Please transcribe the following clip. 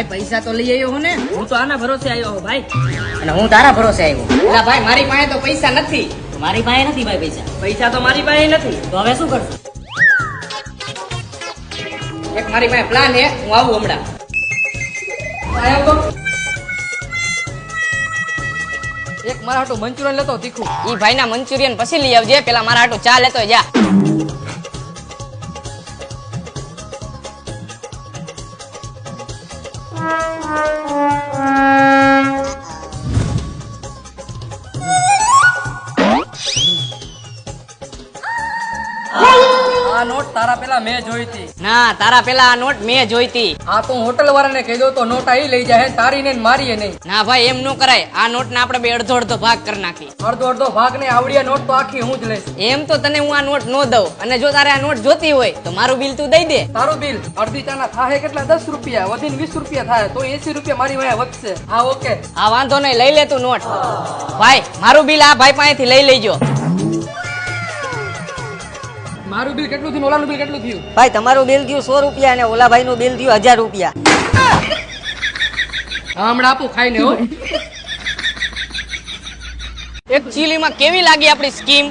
ભાઈ પૈસા તો લઈ આવ્યો હું ને. હું તો આના ભરોસે આવ્યો હું ભાઈ. અને હું તારા ભરોસે આવ્યો. એટલે ભાઈ મારી પાસે તો પૈસા નથી. મારી પાસે નથી ભાઈ પૈસા. પૈસા તો મારી પાસે નથી. તો હવે શું કરશું? એક મારી પાસે પ્લાન હે, હું આવું હમણાં. આવ્યો તો એક મારા હાટુ મંચુરિયન લેતો તીખું. ઈ ભાઈના મંચુરિયન પછી લઈ આવજે, પેલા મારા હાટુ ચા લેતો જા. આ નોટ તારા પેલા મેં જોઈ હતી. ના, તારા પેલા આ નોટ મેં જોઈતી. આ તો હોટલ વાળાને કહી દો તો નોટ આઈ લઈ જાય, તારી ને મારી નહીં. ના ભાઈ, એમ નો કરાય. આ નોટ ને આપણે બે અડધો અડધો ભાગ કરી નાખી. અડધો અડધો ભાગ ને આવડિયા નોટ તો આખી હું જ લઈશ. એમ તો તને હું આ નોટ નો દઉં, અને જો તારે આ નોટ જોતી હોય તો મારું બિલ તું દઈ દે. તારું બિલ અડધી ચાના થાય કેટલા? 10 રૂપિયા વધીને 20 રૂપિયા થાય તો 80 રૂપિયા મારી વાયા વધશે. હા ઓકે. હા વાંધો નહીં, લઈ લે તું નોટ. ભાઈ મારું બિલ આ ભાઈ પાસેથી લઈ લેજો. મારું બિલ કેટલું થયું? ઓલાનું બિલ કેટલું થયું? ભાઈ તમારું બિલ થયું 100 રૂપિયા અને ઓલા ભાઈ નું બિલ થયું 1000 રૂપિયા. હા હમણાં આપું ખાઈને હો. એક ચીલીમાં કેવી લાગી આપણી સ્કીમ?